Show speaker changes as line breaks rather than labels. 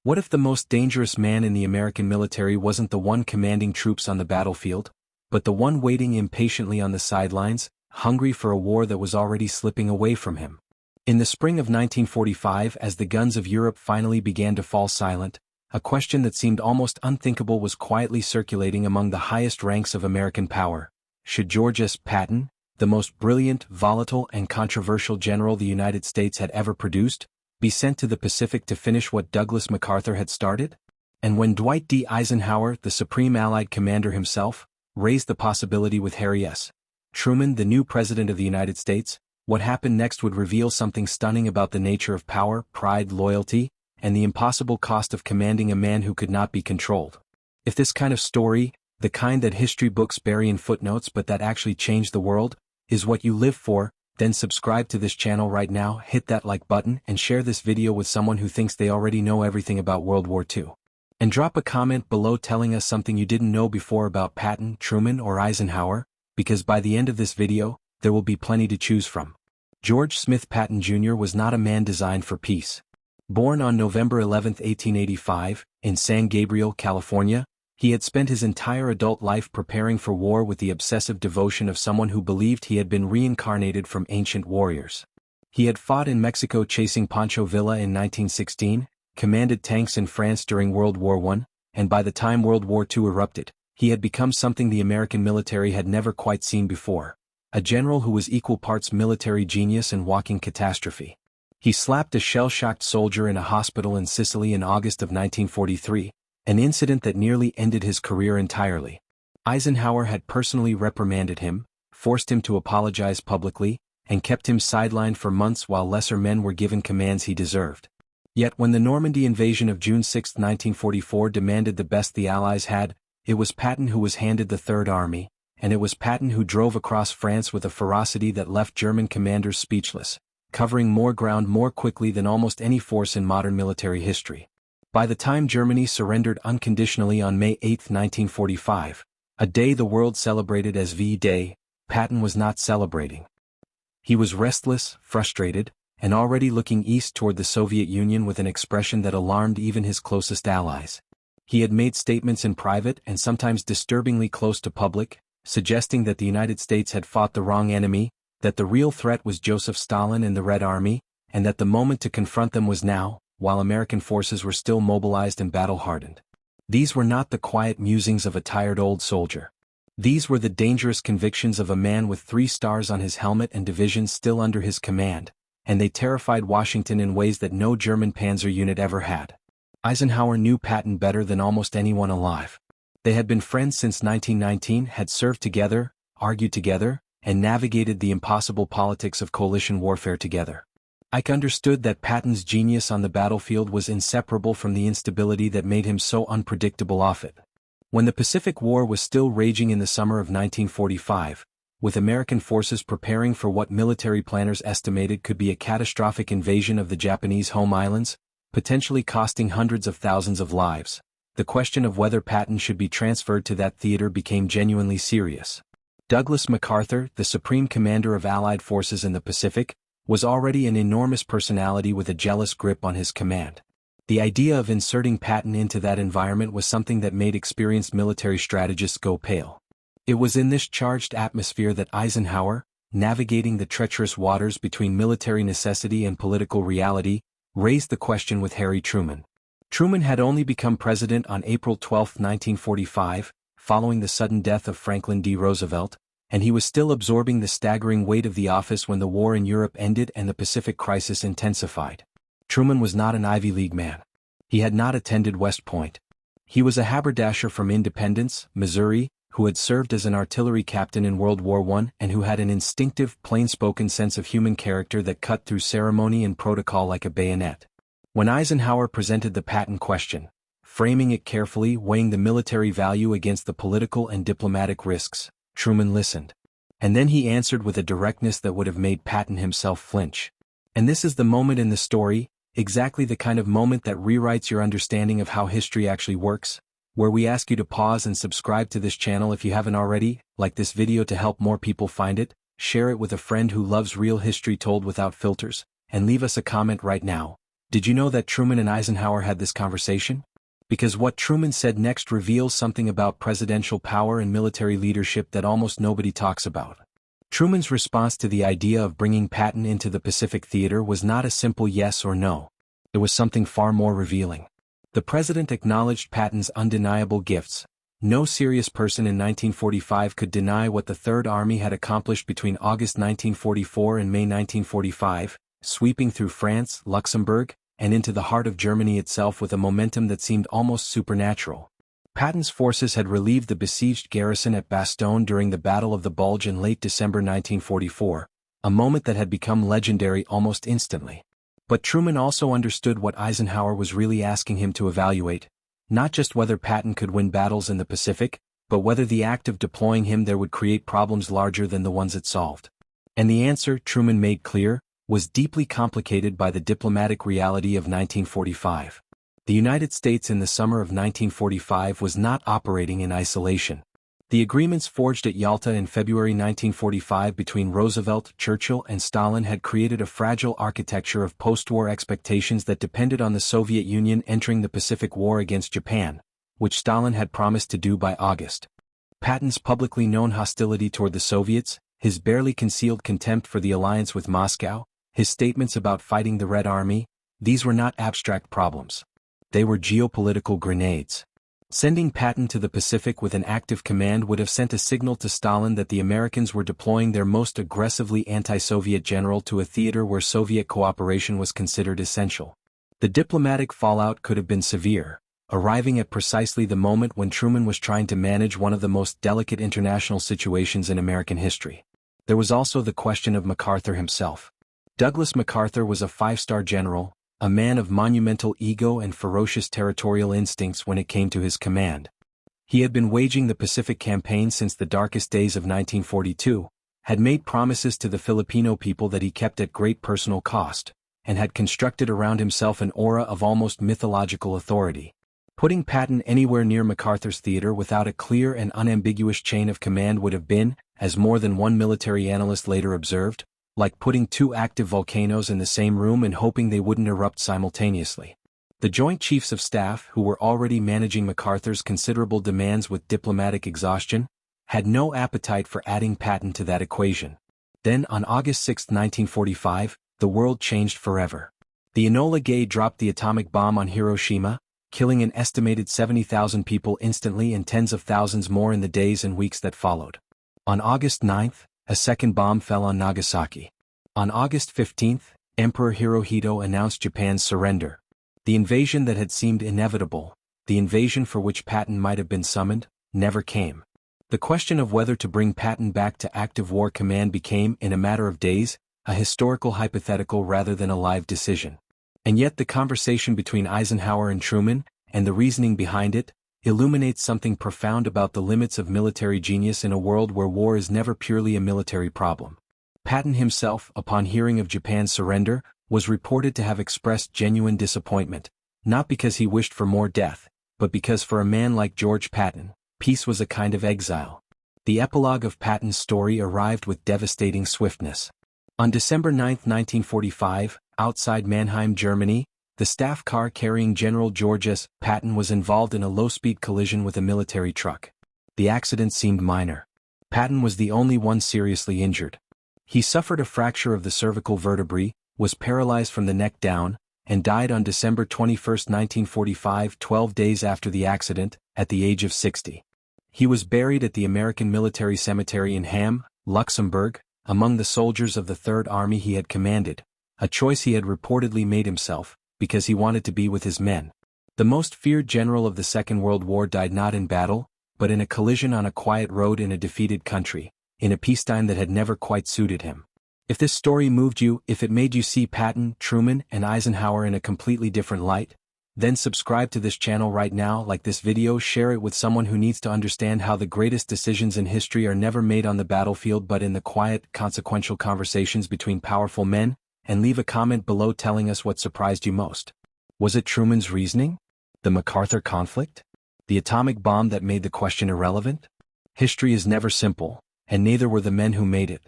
What if the most dangerous man in the American military wasn't the one commanding troops on the battlefield, but the one waiting impatiently on the sidelines, hungry for a war that was already slipping away from him? In the spring of 1945, as the guns of Europe finally began to fall silent, a question that seemed almost unthinkable was quietly circulating among the highest ranks of American power. Should George S. Patton, the most brilliant, volatile, and controversial general the United States had ever produced, be sent to the Pacific to finish what Douglas MacArthur had started? And when Dwight D. Eisenhower, the Supreme Allied Commander himself, raised the possibility with Harry S. Truman, the new President of the United States, what happened next would reveal something stunning about the nature of power, pride, loyalty, and the impossible cost of commanding a man who could not be controlled. If this kind of story, the kind that history books bury in footnotes but that actually changed the world, is what you live for, then subscribe to this channel right now, hit that like button, and share this video with someone who thinks they already know everything about World War II. And drop a comment below telling us something you didn't know before about Patton, Truman, or Eisenhower, because by the end of this video, there will be plenty to choose from. George Smith Patton Jr. was not a man designed for peace. Born on November 11, 1885, in San Gabriel, California, he had spent his entire adult life preparing for war with the obsessive devotion of someone who believed he had been reincarnated from ancient warriors. He had fought in Mexico chasing Pancho Villa in 1916, commanded tanks in France during World War I, and by the time World War II erupted, he had become something the American military had never quite seen before, a general who was equal parts military genius and walking catastrophe. He slapped a shell-shocked soldier in a hospital in Sicily in August of 1943, an incident that nearly ended his career entirely. Eisenhower had personally reprimanded him, forced him to apologize publicly, and kept him sidelined for months while lesser men were given commands he deserved. Yet when the Normandy invasion of June 6, 1944 demanded the best the Allies had, it was Patton who was handed the Third Army, and it was Patton who drove across France with a ferocity that left German commanders speechless, covering more ground more quickly than almost any force in modern military history. By the time Germany surrendered unconditionally on May 8, 1945, a day the world celebrated as V-Day, Patton was not celebrating. He was restless, frustrated, and already looking east toward the Soviet Union with an expression that alarmed even his closest allies. He had made statements in private and sometimes disturbingly close to public, suggesting that the United States had fought the wrong enemy, that the real threat was Joseph Stalin and the Red Army, and that the moment to confront them was now, while American forces were still mobilized and battle-hardened. These were not the quiet musings of a tired old soldier. These were the dangerous convictions of a man with 3 stars on his helmet and divisions still under his command, and they terrified Washington in ways that no German panzer unit ever had. Eisenhower knew Patton better than almost anyone alive. They had been friends since 1919, had served together, argued together, and navigated the impossible politics of coalition warfare together. Ike understood that Patton's genius on the battlefield was inseparable from the instability that made him so unpredictable off it. When the Pacific War was still raging in the summer of 1945, with American forces preparing for what military planners estimated could be a catastrophic invasion of the Japanese home islands, potentially costing hundreds of thousands of lives, the question of whether Patton should be transferred to that theater became genuinely serious. Douglas MacArthur, the Supreme Commander of Allied forces in the Pacific, was already an enormous personality with a jealous grip on his command. The idea of inserting Patton into that environment was something that made experienced military strategists go pale. It was in this charged atmosphere that Eisenhower, navigating the treacherous waters between military necessity and political reality, raised the question with Harry Truman. Truman had only become president on April 12, 1945, following the sudden death of Franklin D. Roosevelt, and he was still absorbing the staggering weight of the office when the war in Europe ended and the Pacific crisis intensified. Truman was not an Ivy League man. He had not attended West Point. He was a haberdasher from Independence, Missouri, who had served as an artillery captain in World War I and who had an instinctive, plain-spoken sense of human character that cut through ceremony and protocol like a bayonet. When Eisenhower presented the Patton question, framing it carefully, weighing the military value against the political and diplomatic risks, Truman listened. And then he answered with a directness that would have made Patton himself flinch. And this is the moment in the story, exactly the kind of moment that rewrites your understanding of how history actually works, where we ask you to pause and subscribe to this channel if you haven't already, like this video to help more people find it, share it with a friend who loves real history told without filters, and leave us a comment right now. Did you know that Truman and Eisenhower had this conversation? Because what Truman said next reveals something about presidential power and military leadership that almost nobody talks about. Truman's response to the idea of bringing Patton into the Pacific Theater was not a simple yes or no. It was something far more revealing. The president acknowledged Patton's undeniable gifts. No serious person in 1945 could deny what the Third Army had accomplished between August 1944 and May 1945, sweeping through France, Luxembourg, and into the heart of Germany itself with a momentum that seemed almost supernatural. Patton's forces had relieved the besieged garrison at Bastogne during the Battle of the Bulge in late December 1944, a moment that had become legendary almost instantly. But Truman also understood what Eisenhower was really asking him to evaluate, not just whether Patton could win battles in the Pacific, but whether the act of deploying him there would create problems larger than the ones it solved. And the answer, Truman made clear, was deeply complicated by the diplomatic reality of 1945. The United States in the summer of 1945 was not operating in isolation. The agreements forged at Yalta in February 1945 between Roosevelt, Churchill, and Stalin had created a fragile architecture of post-war expectations that depended on the Soviet Union entering the Pacific War against Japan, which Stalin had promised to do by August. Patton's publicly known hostility toward the Soviets, his barely concealed contempt for the alliance with Moscow, his statements about fighting the Red Army, these were not abstract problems. They were geopolitical grenades. Sending Patton to the Pacific with an active command would have sent a signal to Stalin that the Americans were deploying their most aggressively anti-Soviet general to a theater where Soviet cooperation was considered essential. The diplomatic fallout could have been severe, arriving at precisely the moment when Truman was trying to manage one of the most delicate international situations in American history. There was also the question of MacArthur himself. Douglas MacArthur was a five-star general, a man of monumental ego and ferocious territorial instincts when it came to his command. He had been waging the Pacific Campaign since the darkest days of 1942, had made promises to the Filipino people that he kept at great personal cost, and had constructed around himself an aura of almost mythological authority. Putting Patton anywhere near MacArthur's theater without a clear and unambiguous chain of command would have been, as more than one military analyst later observed, like putting two active volcanoes in the same room and hoping they wouldn't erupt simultaneously. The Joint Chiefs of Staff, who were already managing MacArthur's considerable demands with diplomatic exhaustion, had no appetite for adding Patton to that equation. Then, on August 6, 1945, the world changed forever. The Enola Gay dropped the atomic bomb on Hiroshima, killing an estimated 70,000 people instantly and tens of thousands more in the days and weeks that followed. On August 9, a second bomb fell on Nagasaki. On August 15, Emperor Hirohito announced Japan's surrender. The invasion that had seemed inevitable, the invasion for which Patton might have been summoned, never came. The question of whether to bring Patton back to active war command became, in a matter of days, a historical hypothetical rather than a live decision. And yet the conversation between Eisenhower and Truman, and the reasoning behind it, illuminates something profound about the limits of military genius in a world where war is never purely a military problem. Patton himself, upon hearing of Japan's surrender, was reported to have expressed genuine disappointment, not because he wished for more death, but because for a man like George Patton, peace was a kind of exile. The epilogue of Patton's story arrived with devastating swiftness. On December 9, 1945, outside Mannheim, Germany, the staff car carrying General George S. Patton was involved in a low-speed collision with a military truck. The accident seemed minor. Patton was the only one seriously injured. He suffered a fracture of the cervical vertebrae, was paralyzed from the neck down, and died on December 21, 1945, 12 days after the accident, at the age of 60. He was buried at the American Military Cemetery in Hamm, Luxembourg, among the soldiers of the Third Army he had commanded, a choice he had reportedly made himself, because he wanted to be with his men. The most feared general of the Second World War died not in battle, but in a collision on a quiet road in a defeated country, in a peacetime that had never quite suited him. If this story moved you, if it made you see Patton, Truman, and Eisenhower in a completely different light, then subscribe to this channel right now, like this video, share it with someone who needs to understand how the greatest decisions in history are never made on the battlefield but in the quiet, consequential conversations between powerful men, and leave a comment below telling us what surprised you most. Was it Truman's reasoning? The MacArthur conflict? The atomic bomb that made the question irrelevant? History is never simple, and neither were the men who made it.